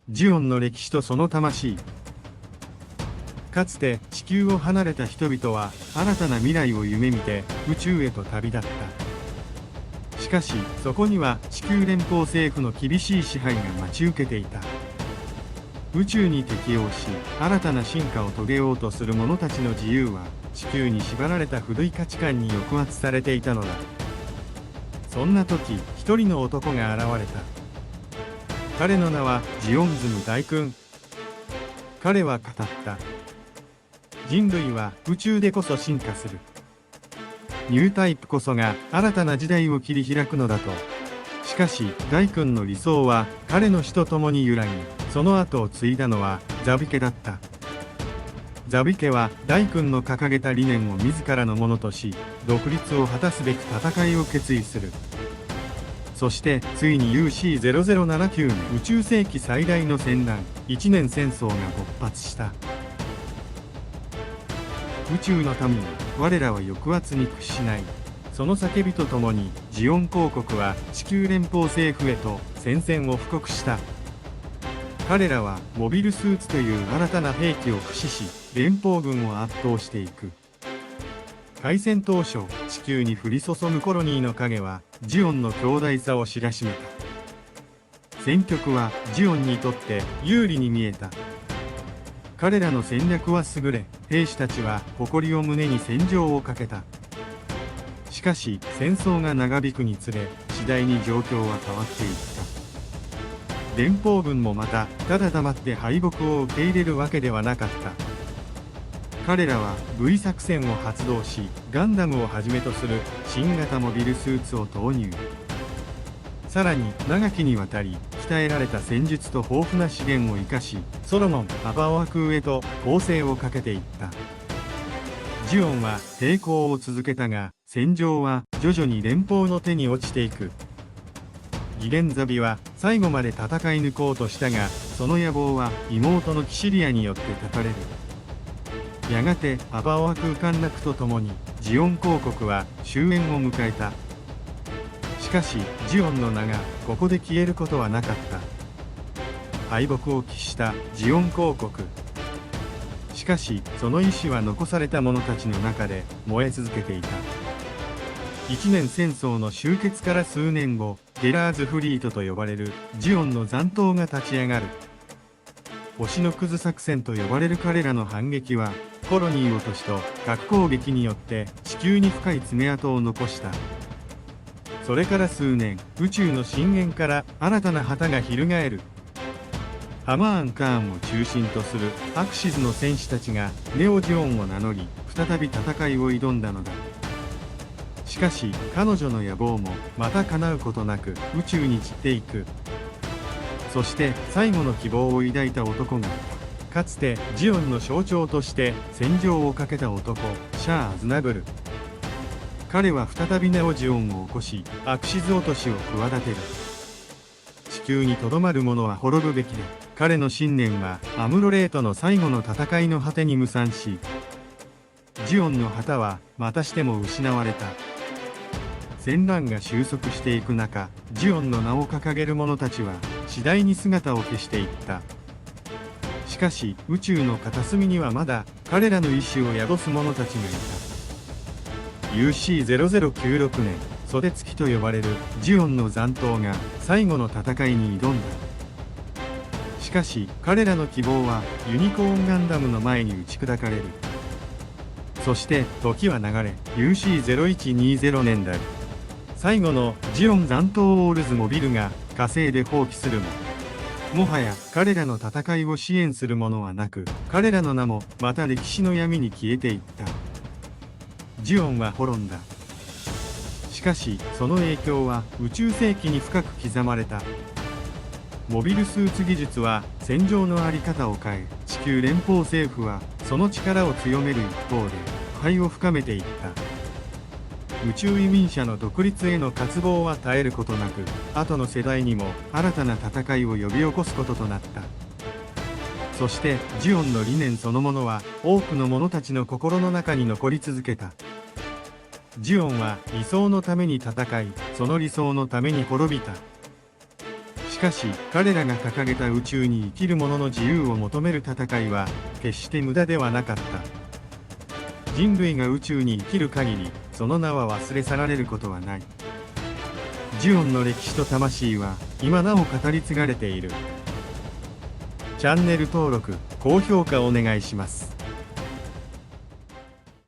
ジオンの歴史とその魂。かつて地球を離れた人々は新たな未来を夢見て宇宙へと旅立った。しかしそこには地球連邦政府の厳しい支配が待ち受けていた。宇宙に適応し新たな進化を遂げようとする者たちの自由は地球に縛られた古い価値観に抑圧されていたのだ。そんな時一人の男が現れた。彼の名はジオンズム大君。彼は語った。人類は宇宙でこそ進化する。ニュータイプこそが新たな時代を切り開くのだと。しかし大君の理想は彼の死とともに揺らぎ、その後を継いだのはザビ家だった。ザビ家は大君の掲げた理念を自らのものとし、独立を果たすべく戦いを決意する。そしてついに UC0079 年宇宙世紀最大の戦乱一年戦争が勃発した。宇宙の民は我らは抑圧に屈しない。その叫びとともにジオン公国は地球連邦政府へと宣戦を布告した。彼らはモビルスーツという新たな兵器を駆使し連邦軍を圧倒していく。開戦当初地球に降り注ぐコロニーの影はジオンの強大さを知らしめた。戦局はジオンにとって有利に見えた。彼らの戦略は優れ、兵士たちは誇りを胸に戦場をかけた。しかし戦争が長引くにつれ次第に状況は変わっていった。連邦軍もまたただ黙って敗北を受け入れるわけではなかった。彼らは V 作戦を発動しガンダムをはじめとする新型モビルスーツを投入。さらに長きにわたり鍛えられた戦術と豊富な資源を生かしソロモン・アバオアクへと攻勢をかけていった。ジオンは抵抗を続けたが戦場は徐々に連邦の手に落ちていく。ギレンザビは最後まで戦い抜こうとしたがその野望は妹のキシリアによって断たれる。やがてアバオアク陥落とともにジオン公国は終焉を迎えた。しかしジオンの名がここで消えることはなかった。敗北を喫したジオン公国。しかしその意志は残された者たちの中で燃え続けていた。一年戦争の終結から数年後、ゲラーズフリートと呼ばれるジオンの残党が立ち上がる。星のくず作戦と呼ばれる彼らの反撃はコロニー落としと核攻撃によって地球に深い爪痕を残した。それから数年、宇宙の深淵から新たな旗が翻る。ハマーン・カーンを中心とするアクシズの戦士たちがネオジオンを名乗り再び戦いを挑んだのだ。しかし彼女の野望もまた叶うことなく宇宙に散っていく。そして最後の希望を抱いた男がかつてジオンの象徴として戦場をかけた男、シャア・アズナブル。彼は再びネオジオンを起こしアクシズ落としを企てる。地球にとどまる者は滅ぶべきだ。彼の信念はアムロレートの最後の戦いの果てに無賛し、ジオンの旗はまたしても失われた。戦乱が収束していく中、ジオンの名を掲げる者たちは次第に姿を消していった。しかし宇宙の片隅にはまだ彼らの意志を宿す者たちがいた。 UC0096 年、袖付きと呼ばれるジオンの残党が最後の戦いに挑んだ。しかし彼らの希望はユニコーンガンダムの前に打ち砕かれる。そして時は流れ UC0120 年代、最後のジオン残党オールズモビルが火星で放棄するも、もはや彼らの戦いを支援する者はなく、彼らの名もまた歴史の闇に消えていった。ジオンは滅んだ。しかしその影響は宇宙世紀に深く刻まれた。モビルスーツ技術は戦場の在り方を変え、地球連邦政府はその力を強める一方で腐敗を深めていった。宇宙移民者の独立への渇望は絶えることなく、後の世代にも新たな戦いを呼び起こすこととなった。そしてジオンの理念そのものは多くの者たちの心の中に残り続けた。ジオンは理想のために戦い、その理想のために滅びた。ししかし彼らが掲げた宇宙に生きる者の自由を求める戦いは決して無駄ではなかった。人類が宇宙に生きる限りその名は忘れ去られることはない。ジュオンの歴史と魂は今なお語り継がれている。チャンネル登録、高評価お願いします。